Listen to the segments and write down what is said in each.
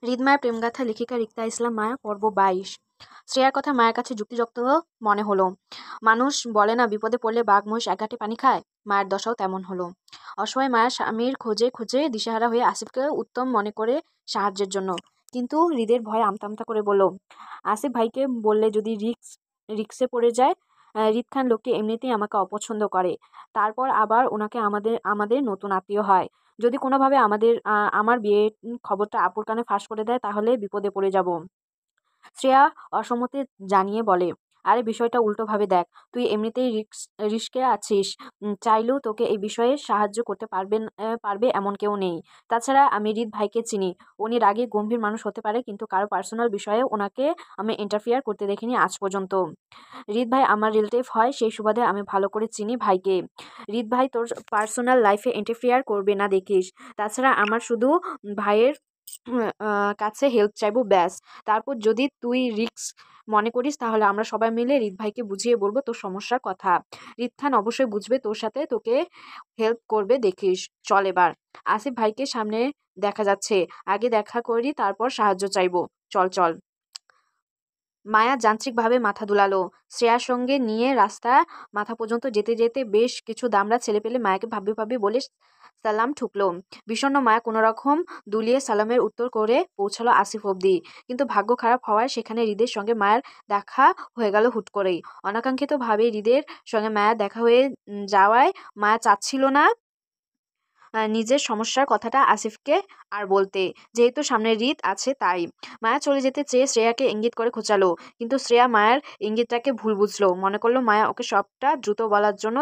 হৃদমায়ের প্রেমগাথা লেখিকা রিক্তা ইসলাম মায়া পর্ব 22। শ্রেয়ার কথা মায়ের কাছে যুক্তিযুক্ত মনে হলো। মানুষ বলে না, বিপদে পড়লে বাঘ মহিষ এক ঘাটে পানি খায়। মায়ের দশাও তেমন হলো। অসহায় মায়ের স্বামীর খোঁজে খোঁজে দিশেহারা হয়ে আসিফকে উত্তম মনে করে সাহায্যের জন্য, কিন্তু হৃদের ভয়ে আমতা আমতা করে বলল, আসিফ ভাইকে বললে যদি রিক্সে পড়ে যায়। হৃদ খান লোকটি এমনিতেই আমাকে অপছন্দ করে, তারপর আবার ওনাকে আমাদের আমাদের নতুন আত্মীয় হয়। যদি কোনোভাবে আমার বিয়ের খবরটা আপুর কানে ফাঁস করে দেয়, তাহলে বিপদে পড়ে যাব। শ্রেয়া অসম্মতি জানিয়ে বলে, আরে বিষয়টা উল্টোভাবে দেখ, তুই এমনিতেই রিস্কে আছিস। চাইলেও তোকে এই বিষয়ে সাহায্য করতে পারবে এমন কেউ নেই। তাছাড়া আমি হৃদ ভাইকে চিনি। উনি রাগী গম্ভীর মানুষ হতে পারে, কিন্তু কারো পার্সোনাল বিষয়ে ওনাকে আমি ইন্টারফিয়ার করতে দেখিনি আজ পর্যন্ত। হৃদ ভাই আমার রিলেটিভ হয়, সেই সুবাদে আমি ভালো করে চিনি ভাইকে। হৃদ ভাই তোর পার্সোনাল লাইফে ইন্টারফিয়ার করবে না দেখিস। তাছাড়া আমার শুধু ভাইয়ের কাছে হেল্প চাইবো, ব্যাস। তারপর যদি তুই রিস্ক মনে করিস, তাহলে আমরা সবাই মিলে হৃদ ভাইকে বুঝিয়ে বলবো তোর সমস্যার কথা। হৃদ খান অবশ্যই বুঝবে, তোর সাথে তোকে হেল্প করবে দেখিস। চল এবার। আসিফ ভাইকে সামনে দেখা যাচ্ছে, আগে দেখা করি তারপর সাহায্য চাইবো। চল চল। মায়া যান্ত্রিকভাবে মাথা দুলালো। শ্রেয়ার সঙ্গে নিয়ে রাস্তা মাথা পর্যন্ত যেতে যেতে বেশ কিছু দামড়া ছেলেপেলে মায়াকে ভাবি ভাবি বলে সালাম ঠুকলো। বিষণ্ণ মায়া কোনোরকম দুলিয়ে সালামের উত্তর করে পৌঁছালো আসিফ অব্দি। কিন্তু ভাগ্য খারাপ হওয়ায় সেখানে হৃদের সঙ্গে মায়ের দেখা হয়ে গেল হুট করেই। অনাকাঙ্ক্ষিতভাবে হৃদের সঙ্গে মায়া দেখা হয়ে যাওয়ায় মায়া চাচ্ছিল না নিজের সমস্যার কথাটা আসিফকে আর বলতে, যেহেতু সামনে হৃদ আছে তাই। মায়া চলে যেতে চেয়ে শ্রেয়াকে ইঙ্গিত করে খোঁচালো, কিন্তু শ্রেয়া মায়ের ইঙ্গিতটাকে ভুল বুঝলো, মনে করলো মায়া ওকে সবটা দ্রুত বলার জন্য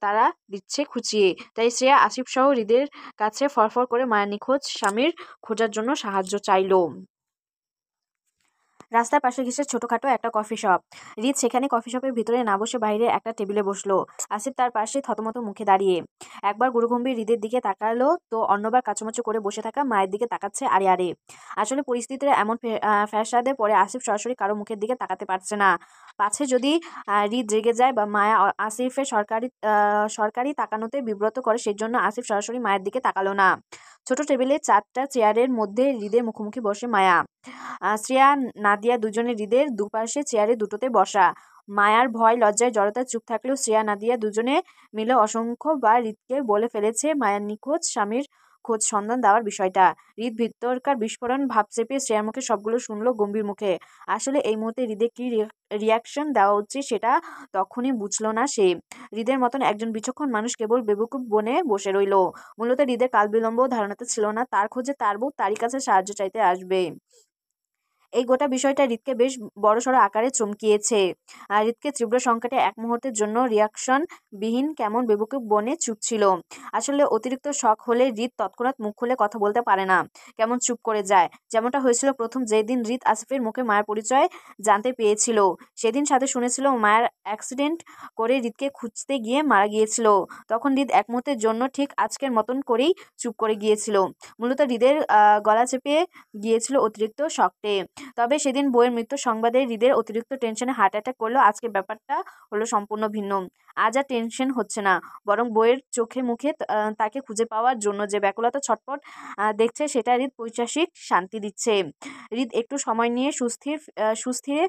তারা দিচ্ছে খুঁচিয়ে। তাই শ্রেয়া আসিফ সহ হৃদের কাছে ফরফর করে মায়ের নিখোঁজ স্বামীর খোঁজার জন্য সাহায্য চাইলো। রাস্তার পাশে ঘেঁষে ছোটখাটো একটা কফি শপ। হৃদ সেখানে কফি শপের ভিতরে না বসে বাইরে একটা টেবিলে বসলো। আসিফ তার পাশে থতমত মুখে দাঁড়িয়ে। একবার গুরুগম্ভীর হৃদের দিকে তাকালো, তো অন্যবার কাচুমাচু করে বসে থাকা মায়ের দিকে তাকাচ্ছে আড়ে আড়ে। আসলে পরিস্থিতির এমন ফ্যাসাদে পরে আসিফ সরাসরি কারো মুখের দিকে তাকাতে পারছে না। পাছে যদি হৃদ রেগে যায় বা মায়া আসিফের সরকারি তাকানোতে বিব্রত করে, সেজন্য আসিফ সরাসরি মায়ের দিকে তাকালো না। ছোট টেবিলে 4টা চেয়ারের মধ্যে হৃদের মুখোমুখি বসে মায়া, শ্রেয়া, নাদিয়া দুজনে হৃদের দুপাশে চেয়ারে দুটোতে বসা। মায়ার ভয় লজ্জায় জড়তায় চুপ থাকলেও শ্রেয়া নাদিয়া দুজনে মিলে অসংখ্যবার হৃদকে বলে ফেলেছে মায়ের নিখোঁজ স্বামীর খোঁজ সন্ধান দেওয়ার বিষয়টা। হৃদ ভিতরকার বিস্ফোরণ ভাব চেপে শ্রেয়ার মুখে সবগুলো শুনলো গম্ভীর মুখে। আসলে এই মুহূর্তে হৃদে কি রিয়াকশন দেওয়া উচিত সেটা তখনই বুঝলো না সে। হৃদের মতন একজন বিচক্ষণ মানুষ কেবল বেবকুব বনে বসে রইল। মূলত হৃদের কাল বিলম্ব ধারণাতে ছিল না তার খোঁজে তার বউ তারই কাছে সাহায্য চাইতে আসবে। এই গোটা বিষয়টা হৃদকে বেশ বড়সড় আকারে চমকিয়েছে। হৃদকে তীব্র সংকটে এক মুহূর্তের জন্য রিয়াকশন বিহীন কেমন বেবকুব বনে চুপ ছিল। আসলে অতিরিক্ত শখ হলে হৃদ তৎক্ষণাৎ মুখ খুলে কথা বলতে পারে না, কেমন চুপ করে যায়। যেমনটা হয়েছিল প্রথম যেদিন হৃদ আসিফের মুখে মায়ের পরিচয় জানতে পেয়েছিল। সেদিন সাথে শুনেছিল মায়ের অ্যাক্সিডেন্ট করে হৃদকে খুঁজতে গিয়ে মারা গিয়েছিল। তখন হৃদ এক মুহূর্তের জন্য ঠিক আজকের মতন করেই চুপ করে গিয়েছিল। মূলত হৃদের গলা চেপে গিয়েছিল অতিরিক্ত শক্টে। তবে সেদিন বইয়ের মৃত্যু সংবাদে হৃদের অতিরিক্ত টেনশনে হার্ট অ্যাটাক করলো। আজকে ব্যাপারটা হলো সম্পূর্ণ ভিন্ন। আজ আর টেনশন হচ্ছে না, বরং বইয়ের চোখে মুখে তাকে খুঁজে পাওয়ার জন্য যে ব্যাকুলতা ছটফট দেখছে, সেটা হৃদ পৈশাসিক শান্তি দিচ্ছে। হৃদ একটু সময় নিয়ে সুস্থিরে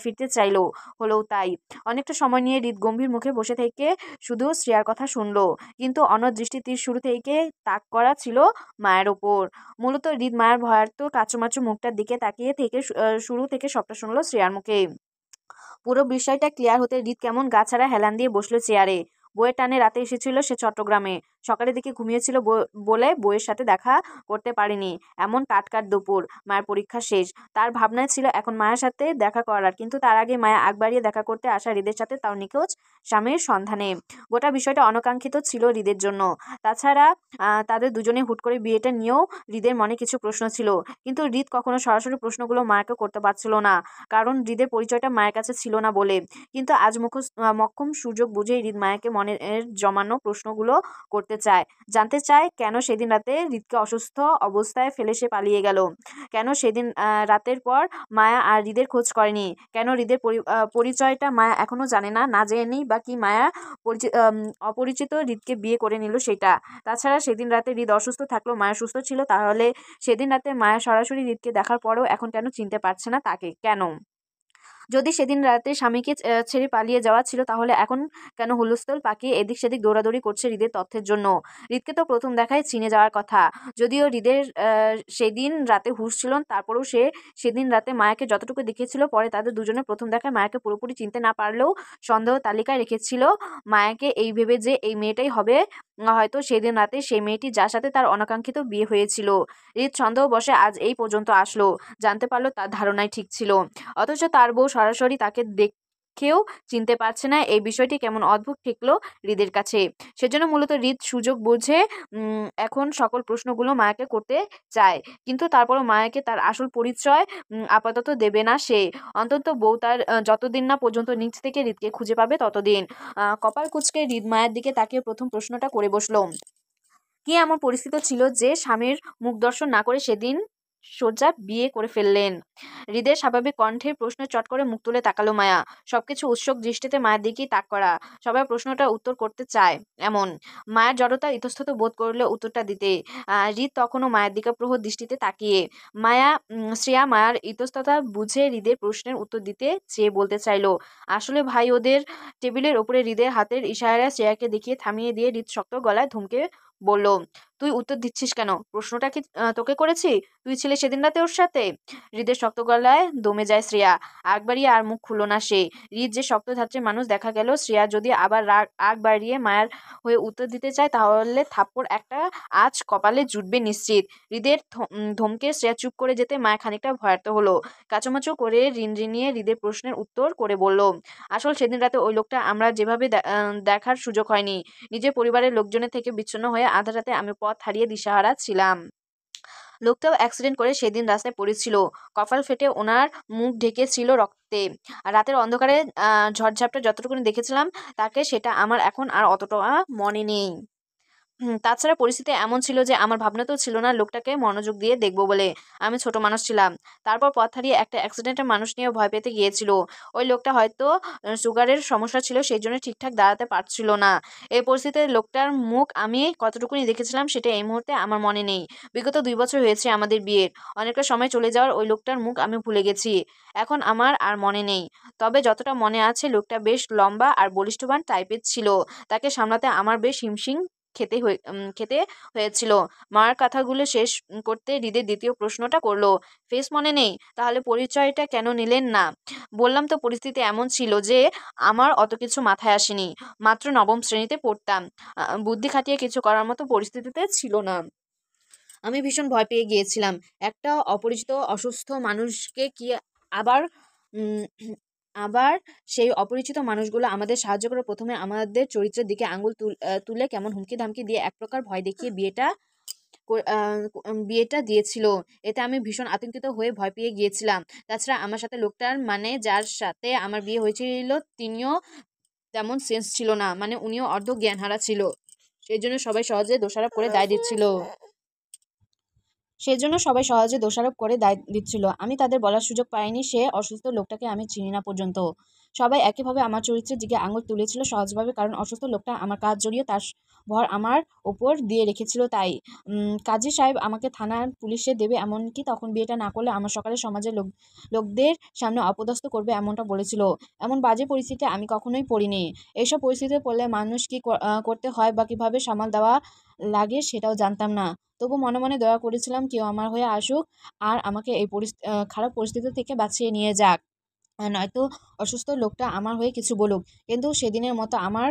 ফিরতে চাইলো, হলেও তাই। অনেকটা সময় নিয়ে হৃদ গম্ভীর মুখে বসে থেকে শুধু শ্রেয়ার কথা শুনলো, কিন্তু অনদৃষ্টি তীর শুরু থেকে তাক করা ছিল মায়ের ওপর। মূলত হৃদ মায়ের ভয়ার্ত কাচুমাচু মুখটার দিকে তাকিয়ে থেকে শুরু থেকে সবটা শুনলো শ্রেয়ার মুখে। পুরো বিষয়টা ক্লিয়ার হতে হৃদ কেমন গা ছাড়া হেলান দিয়ে বসলো চেয়ারে। বইয়ের টানে রাতে এসেছিল সে চট্টগ্রামে। সকালের দিকে ঘুমিয়েছিল বলে বইয়ের সাথে দেখা করতে পারেনি। এমন কাট দুপুর, মায়ের পরীক্ষা শেষ। তার ভাবনায় ছিল এখন মায়ের সাথে দেখা করার, কিন্তু তার আগে মায়া আগ বাড়িয়ে দেখা করতে আসা হৃদের সাথে তার নিখোঁজ স্বামীর সন্ধানে। গোটা বিষয়টা অনাকাঙ্ক্ষিত ছিল হৃদের জন্য। তাছাড়া তাদের দুজনে হুট করে বিয়েটা নিয়েও হৃদের মনে কিছু প্রশ্ন ছিল, কিন্তু হৃদ কখনো সরাসরি প্রশ্নগুলো মায়াকে করতে পারছিল না, কারণ হৃদের পরিচয়টা মায়ের কাছে ছিল না বলে। কিন্তু আজ মক্ষম সুযোগ বুঝে হৃদ মায়াকে মনে মনের জমানো প্রশ্নগুলো করতে চায়। জানতে চায় কেন সেদিন রাতে হৃদকে অসুস্থ অবস্থায় ফেলে সে পালিয়ে গেল, কেন সেদিন রাতের পর মায়া আর হৃদের খোঁজ করেনি, কেন হৃদের পরিচয়টা মায়া এখনও জানে না, না জেনেই বা কি মায়া অপরিচিত হৃদকে বিয়ে করে নিল সেটা। তাছাড়া সেদিন রাতে হৃদ অসুস্থ থাকলেও মায়া সুস্থ ছিল, তাহলে সেদিন রাতে মায়া সরাসরি হৃদকে দেখার পরেও এখন কেন চিনতে পারছে না তাকে? কেন? যদি সেদিন রাতে স্বামীকে ছেড়ে পালিয়ে যাওয়া ছিল, তাহলে এখন কেন হুলস্থুল পাকিয়ে এদিক সেদিক দৌড়াদৌড়ি করছে হৃদের তথ্যের জন্য? হৃদকে তো প্রথম দেখায় চিনে যাওয়ার কথা। যদিও হৃদের সেদিন রাতে হুঁশ ছিল, তারপরেও সে সেদিন রাতে মায়াকে যতটুকু দেখিয়েছিল, পরে তাদের দুজনের প্রথম দেখায় মায়াকে পুরোপুরি চিনতে না পারলেও সন্দেহ তালিকায় রেখেছিল মায়াকে, এই ভেবে যে এই মেয়েটাই হবে হয়তো সেদিন রাতে সেই মেয়েটি যার সাথে তার অনাকাঙ্ক্ষিত বিয়ে হয়েছিল। হৃদ সন্দেহবশে আজ এই পর্যন্ত আসলো, জানতে পারলো তার ধারণাই ঠিক ছিল। অথচ তার বউ সরাসরি তাকে দেখেও চিনতে পারছে না, এই বিষয়টি কেমন অদ্ভুত ঠেকলো হৃদের কাছে। সেজন্য মূলত হৃদ সুযোগ বুঝে এখন সকল প্রশ্নগুলো মায়াকে করতে চায়, কিন্তু তারপরও মায়াকে তার আসল পরিচয় আপাতত দেবে না সে। অন্তত বউ তার যতদিন না পর্যন্ত নিচ থেকে হৃদকে খুঁজে পাবে ততদিন। কপাল কুঁচকে হৃদ মায়ের দিকে তাকিয়ে প্রথম প্রশ্নটা করে বসলো, কি এমন পরিস্থিতি ছিল যে স্বামীর মুখ দর্শন না করে সেদিন সোজা বিয়ে করে ফেললেন? হৃদের স্বাভাবিক কণ্ঠের প্রশ্নে চট করে মুখ তুলে তাকালো মায়া। সবকিছু উৎসুক দৃষ্টিতে মায়ের দিকেই তাক করা, সবাই প্রশ্নটা উত্তর করতে চায় এমন। মায়ের জড়তা ইতস্তত বোধ করলে উত্তরটা দিতে। হৃদ তখনও মায়ের দিকে প্রহর দৃষ্টিতে তাকিয়ে। শ্রেয়া মায়ার ইতস্ততা বুঝে হৃদের প্রশ্নের উত্তর দিতে চেয়ে বলতে চাইলো, আসলে ভাই ওদের। টেবিলের ওপরে হৃদের হাতের ইশারায় শ্রেয়াকে দেখিয়ে থামিয়ে দিয়ে হৃদ শক্ত গলায় ধমকে বলল, তুই উত্তর দিচ্ছিস কেন? প্রশ্নটা কি তোকে করেছি? তুই ছিলে সেদিন রাতে ওর সাথে? হৃদের শক্ত গলায় দমে যায় শ্রেয়া। আগ বাড়িয়ে আর মুখ খুলল না সে। হৃদ যে শক্ত ধাত্রের মানুষ দেখা গেল, শ্রেয়া যদি আবার আগ বাড়িয়ে মায়ের হয়ে উত্তর দিতে চায়, তাহলে থাপ্পড় একটা আজ কপালে জুটবে নিশ্চিত। হৃদের ধমকে শ্রেয়া চুপ করে যেতে মায়া খানিকটা ভয়ার্ত হলো। কাচুমাচু করে রিনরিনিয়ে হৃদের প্রশ্নের উত্তর করে বলল, আসল সেদিন রাতে ওই লোকটা আমরা যেভাবে দেখার সুযোগ হয়নি। নিজের পরিবারের লোকজনের থেকে বিচ্ছিন্ন হয়ে আধা রাতে আমি পথ হারিয়ে দিশাহারা ছিলাম। লোকটাও অ্যাক্সিডেন্ট করে সেদিন রাস্তায় পড়েছিল, কপাল ফেটে ওনার মুখ ঢেকেছিল রক্তে। আর রাতের অন্ধকারে ঝড়ঝাপটা যতটুকুনি দেখেছিলাম তাকে, সেটা আমার এখন আর অতটা মনে নেই। তাছাড়া পরিস্থিতি এমন ছিল যে আমার ভাবনাতেও ছিল না লোকটাকে মনোযোগ দিয়ে দেখব বলে। আমি ছোট মানুষ ছিলাম। তারপর পথ হারিয়ে একটা অ্যাক্সিডেন্টের মানুষ নিয়ে ভয় পেতে গিয়েছিল। ওই লোকটা হয়তো সুগারের সমস্যা ছিল, সেই জন্য ঠিকঠাক দাঁড়াতে পারছিল না। এই পরিস্থিতিতে লোকটার মুখ আমি কতটুকুনি দেখেছিলাম সেটা এই মুহূর্তে আমার মনে নেই। বিগত 2 বছর হয়েছে আমাদের বিয়ের। অনেকটা সময় চলে যাওয়ার ওই লোকটার মুখ আমি ভুলে গেছি। এখন আমার আর মনে নেই। তবে যতটা মনে আছে, লোকটা বেশ লম্বা আর বলিষ্ঠবান টাইপের ছিল। তাকে সামলাতে আমার বেশ হিমশিম খেতে হয়েছিল। মার কথাগুলো শেষ করতে হৃদের দ্বিতীয় প্রশ্নটা করলো, ফেস মনে নেই? তাহলে পরিচয়টা কেন নিলেন না? বললাম তো পরিস্থিতি এমন ছিল যে আমার অত কিছু মাথায় আসেনি। মাত্র নবম শ্রেণীতে পড়তাম। বুদ্ধি খাটিয়ে কিছু করার মতো পরিস্থিতিতে ছিল না। আমি ভীষণ ভয় পেয়ে গিয়েছিলাম। একটা অপরিচিত অসুস্থ মানুষকে কি আবার উম, আবার সেই অপরিচিত মানুষগুলো আমাদের সাহায্য করে প্রথমে আমাদের চরিত্রের দিকে আঙুল তুলে কেমন হুমকি ধামকি দিয়ে এক প্রকার ভয় দেখিয়ে বিয়েটা দিয়েছিল। এতে আমি ভীষণ আতঙ্কিত হয়ে ভয় পেয়ে গিয়েছিলাম। তাছাড়া আমার সাথে লোকটার, মানে যার সাথে আমার বিয়ে হয়েছিল, তিনিও তেমন সেন্স ছিল না, মানে উনিও অর্ধ জ্ঞানহারা ছিল। সেই জন্য সবাই সহজে দোষারোপ করে দায় দিচ্ছিল। সেজন্য সবাই সহজে দোষারোপ করে দায় দিচ্ছিল। আমি তাদের বলার সুযোগ পাইনি সে অসুস্থ লোকটাকে আমি চিনি না পর্যন্ত। সবাই একইভাবে আমার চরিত্রের দিকে আঙুল তুলেছিল সহজভাবে, কারণ অসুস্থ লোকটা আমার কাজ জড়িয়ে তার ভর আমার ওপর দিয়ে রেখেছিল তাই। কাজী সাহেব আমাকে থানার পুলিশে দেবে, এমনকি তখন বিয়েটা না করলে আমার সকালে সমাজের লোকদের সামনে অপদস্থ করবে, এমনটা বলেছিল। এমন বাজে পরিস্থিতি আমি কখনোই পড়িনি। এইসব পরিস্থিতিতে পড়লে মানুষ কি করতে হয় বা কীভাবে সামাল দেওয়া লাগে সেটাও জানতাম না। তবু মনে মনে দয়া করেছিলাম কেউ আমার হয়ে আসুক আর আমাকে এই খারাপ পরিস্থিতি থেকে বাঁচিয়ে নিয়ে যাক, নয়তো অসুস্থ লোকটা আমার হয়ে কিছু বলুক। কিন্তু সেদিনের মতো আমার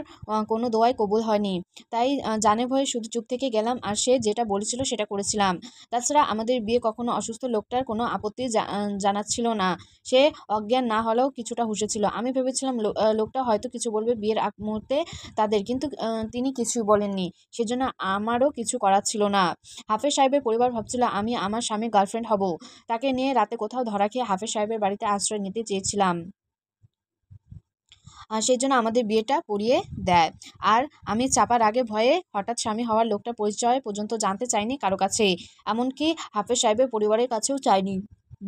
কোনো দোয়াই কবুল হয়নি। তাই জানে ভয়ে শুধু চুপ থেকে গেলাম, আর সে যেটা বলেছিল সেটা করেছিলাম। তাছাড়া আমাদের বিয়ে কখনো অসুস্থ লোকটার কোনো আপত্তি জানাচ্ছিল না। সে অজ্ঞান না হলেও কিছুটা হুঁশেছিল। আমি ভেবেছিলাম লোকটা হয়তো কিছু বলবে বিয়ের আগ মুহূর্তে তাদের, কিন্তু তিনি কিছুই বলেননি। সেজন্য আমারও কিছু করার ছিল না। হাফেজ সাহেবের পরিবার ভাবছিল আমি আমার স্বামীর গার্লফ্রেন্ড হব। তাকে নিয়ে রাতে কোথাও ধরা খেয়ে হাফেজ সাহেবের বাড়িতে আশ্রয় নিতে চেয়েছিলাম। সেই জন্য আমাদের বিয়েটা পড়িয়ে দেয়। আর আমি চাপার আগে ভয়ে হঠাৎ স্বামী হওয়ার লোকটার পরিচয় পর্যন্ত জানতে চাইনি কারো কাছে, এমনকি হাফেজ সাহেবের পরিবারের কাছেও চাইনি।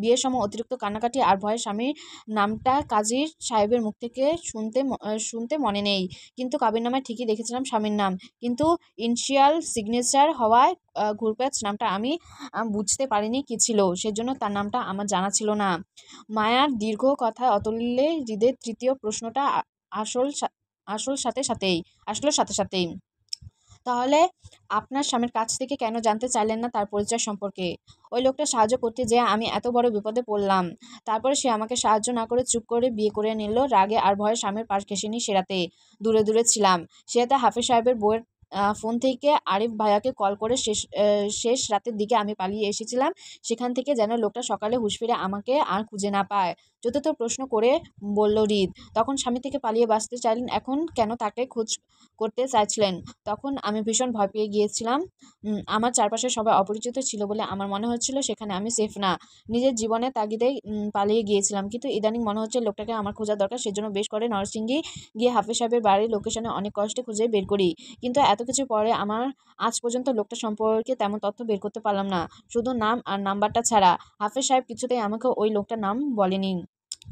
বিয়ের সময় অতিরিক্ত কান্নাকাটি আর ভয়ে স্বামীর নামটা কাজী সাহেবের মুখ থেকে শুনতে মনে নেই, কিন্তু কাবিননামায় ঠিকই দেখেছিলাম স্বামীর নাম। কিন্তু ইনিশিয়াল সিগনেচার হওয়ায় ঘুরপ্যাচ নামটা আমি বুঝতে পারিনি কি ছিল, সেজন্য তার নামটা আমার জানা ছিল না। মায়ার দীর্ঘ কথায় অতুল্যে হৃদের তৃতীয় প্রশ্নটা আসল আসল সাথে সাথেই আসলো সাথে সাথেই। তাহলে আপনার স্বামীর কাছ থেকে কেন জানতে চাইলেন না তার পরিচয় সম্পর্কে? ওই লোকটা সাহায্য করতে যেয়ে আমি এত বড় বিপদে পড়লাম, তারপরে সে আমাকে সাহায্য না করে চুপ করে বিয়ে করে নিল। রাগে আর ভয়ে স্বামীর পাশ ঘেঁষেনি সেরাতে, দূরে দূরে ছিলাম। সেরাতে হাফেজ সাহেবের বউয়ের ফোন থেকে আরিফ ভাইয়াকে কল করে শেষ রাতের দিকে আমি পালিয়ে এসেছিলাম সেখান থেকে, যেন লোকটা সকালে হুঁশ ফিরে আমাকে আর খুঁজে না পায়। চতুর্থ প্রশ্ন করে বলল হৃদ, তখন স্বামী থেকে পালিয়ে বাঁচতে চাইলেন, এখন কেন তাকে খোঁজ করতে চাইছিলেন? তখন আমি ভীষণ ভয় পেয়ে গিয়েছিলাম। আমার চারপাশে সবাই অপরিচিত ছিল বলে আমার মনে হচ্ছিল সেখানে আমি সেফ না। নিজের জীবনের তাগিদেই পালিয়ে গিয়েছিলাম, কিন্তু ইদানিং মনে হচ্ছে লোকটাকে আমার খোঁজা দরকার। সেজন্য বেশ করে নরসিংদী গিয়ে হাফেজ সাহেবের বাড়ির লোকেশনে অনেক কষ্টে খুঁজে বের করি, কিন্তু এত কিছু পরে আমার আজ পর্যন্ত লোকটা সম্পর্কে তেমন তথ্য বের করতে পারলাম না, শুধু নাম আর নাম্বারটা ছাড়া। হাফেজ সাহেব কিছুতেই আমাকে ওই লোকটার নাম বলেনি।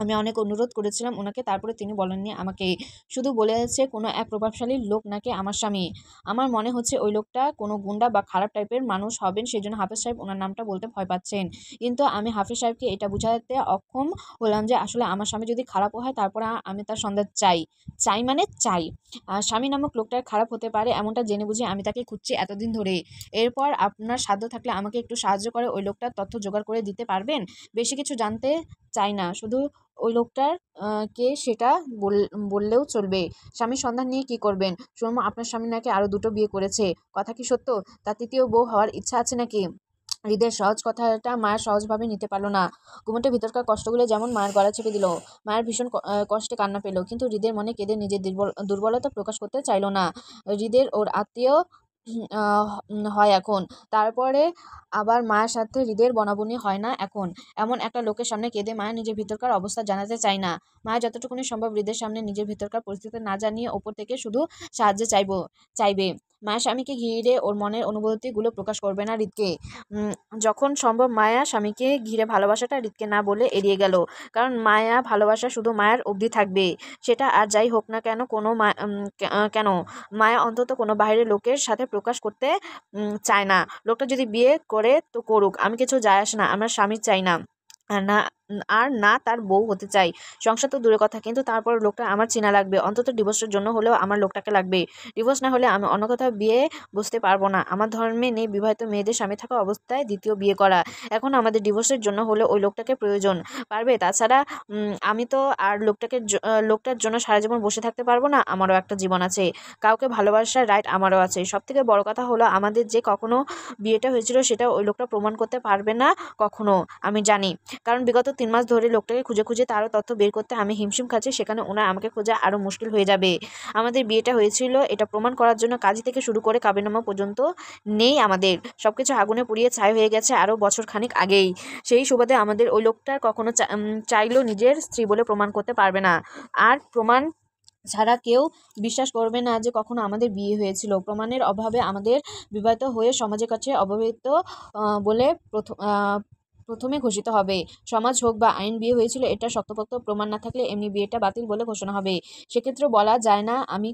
আমি অনেক অনুরোধ করেছিলাম ওনাকে, তারপরে তিনি বলেননি আমাকে, শুধু বলেছে কোনো এক প্রভাবশালী লোক নাকি আমার স্বামী। আমার মনে হচ্ছে ওই লোকটা কোনো গুন্ডা বা খারাপ টাইপের মানুষ হবেন, সেই জন্য হাফেজ সাহেব ওনার নামটা বলতে ভয় পাচ্ছেন। কিন্তু আমি হাফেজ সাহেবকে এটা বোঝাতে অক্ষম হলাম যে আসলে আমার স্বামী যদি খারাপও হয় তারপরে আমি তার সন্ধান চাই। চাই মানে চাই। স্বামী নামক লোকটার খারাপ হতে পারে এমনটা জেনে বুঝে আমি তাকে খুঁজছি এতদিন ধরে। এরপর আপনার সাধ্য থাকলে আমাকে একটু সাহায্য করে ওই লোকটার তথ্য জোগাড় করে দিতে পারবেন? বেশি কিছু জানতে চাই না, শুধু ওই লোকটার কে সেটা বললেও চলবে। স্বামীর সন্ধান নিয়ে কি করবেন? শুনলাম আপনার স্বামী নাকি আরো 2টো বিয়ে করেছে, কথা কি সত্য? তার 3য় বউ হওয়ার ইচ্ছা আছে নাকি? হৃদের সহজ কথাটা মায়ের সহজভাবে নিতে পারলো না। ঘুমোটে ভিতরকার কষ্টগুলো যেমন মায়ের গলা চেপে দিল। মায়ের ভীষণ কষ্টে কান্না পেল, কিন্তু হৃদের মনে কেঁদে নিজের দুর্বলতা প্রকাশ করতে চাইল না। হৃদের ওর আত্মীয় হয় এখন, তারপরে আবার মায়ের সাথে হৃদের বনাবনি হয় না এখন। এমন একটা লোকের সামনে কেঁদে মায়ের নিজের ভিতরকার অবস্থা জানাতে চাই না। মায়ের যতটুকুনি সম্ভব হৃদের সামনে নিজের ভিতরকার পরিস্থিতি না জানিয়ে ওপর থেকে শুধু সাহায্য চাইবে। মায়ের স্বামীকে ঘিরে ওর মনের অনুভূতিগুলো প্রকাশ করবে না হৃদকে। যখন সম্ভব মায়া স্বামীকে ঘিরে ভালোবাসাটা হৃদকে না বলে এড়িয়ে গেল, কারণ মায়া ভালোবাসা শুধু মায়ের অবধি থাকবে, সেটা আর যাই হোক না কেন। কেন মায়া অন্তত কোনো বাইরের লোকের সাথে প্রকাশ করতে চায় না। লোকটা যদি বিয়ে করে তো করুক, আমি কিছু যায় আসে না। আমার স্বামী চাই না, আর না তার বউ হতে চাই। সংসার তো দূরের কথা, কিন্তু তারপর লোকটা আমার চেনা লাগবে। অন্তত ডিভোর্সের জন্য হলেও আমার লোকটাকে লাগবে। ডিভোর্স না হলে আমি অন্য কোথাও বিয়ে বসতে পারবো না। আমার ধর্মে নেই বিবাহিত মেয়েদের স্বামী থাকা অবস্থায় দ্বিতীয় বিয়ে করা। এখন আমাদের ডিভোর্সের জন্য হলে ওই লোকটাকে প্রয়োজন। পারবে? তাছাড়া আমি তো আর লোকটার জন্য সারা জীবন বসে থাকতে পারবো না। আমারও একটা জীবন আছে, কাউকে ভালোবাসার রাইট আমারও আছে। সব থেকে বড় কথা হলো আমাদের যে কখনো বিয়েটা হয়েছিল সেটা ওই লোকটা প্রমাণ করতে পারবে না কখনো, আমি জানি। কারণ বিগত 3 মাস ধরে লোকটাকে খুঁজে খুঁজে তারও তথ্য বের করতে আমি হিমশিম খাচ্ছি, সেখানে ওনার আমাকে খোঁজা আরও মুশকিল হয়ে যাবে। আমাদের বিয়েটা হয়েছিল এটা প্রমাণ করার জন্য কাজী থেকে শুরু করে কাবিননামা পর্যন্ত নেই আমাদের। সবকিছু আগুনে পুড়িয়ে ছাই হয়ে গেছে আরও বছর খানিক আগেই। সেই সুবাদে আমাদের ওই লোকটার কখনো চাইলেও নিজের স্ত্রী বলে প্রমাণ করতে পারবে না। আর প্রমাণ ছাড়া কেউ বিশ্বাস করবে না যে কখনো আমাদের বিয়ে হয়েছিল। প্রমাণের অভাবে আমাদের বিবাহিত হয়ে সমাজের কাছে অবহিত বলে প্রথমে ঘোষিত হবে। সমাজ হোক বা আইন বিয়ে হয়েছিল এটা শক্তপোক্ত প্রমাণ না থাকলে এমনি বিয়েটা বাতিল বলে ঘোষণা হবে। সেক্ষেত্রে বলা যায় না আমি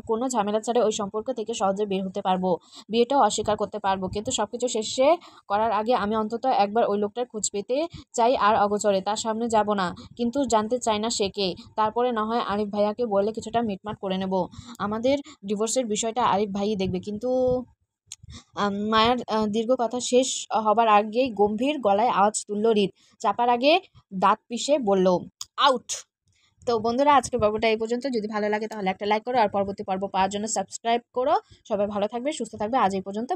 কোনো ঝামেলা ছাড়া ওই সম্পর্ক থেকে সহজে বের হতে পারবো, বিয়েটাও অস্বীকার করতে পারবো। কিন্তু সবকিছু শেষে করার আগে আমি অন্তত একবার ওই লোকটার খোঁজ পেতে চাই। আর অগোচরে তার সামনে যাব না, কিন্তু জানতে চাই না সে কে। তারপরে না হয় আরিফ ভাইয়াকে বলে কিছুটা মিটমাট করে নেব। আমাদের ডিভোর্সের বিষয়টা আরিফ ভাইই দেখবে। কিন্তু মায়ার দীর্ঘ কথা শেষ হবার আগেই গম্ভীর গলায় আওয়াজ তুলল হৃদ। চাপার আগে দাঁত পিষে বলল, আউট। তো বন্ধুরা, আজকের পর্বটা এই পর্যন্ত। যদি ভালো লাগে তাহলে একটা লাইক করো, আর পরবর্তী পর্ব পাওয়ার জন্য সাবস্ক্রাইব করো। সবাই ভালো থাকবে, সুস্থ থাকবে। আজ এই পর্যন্ত।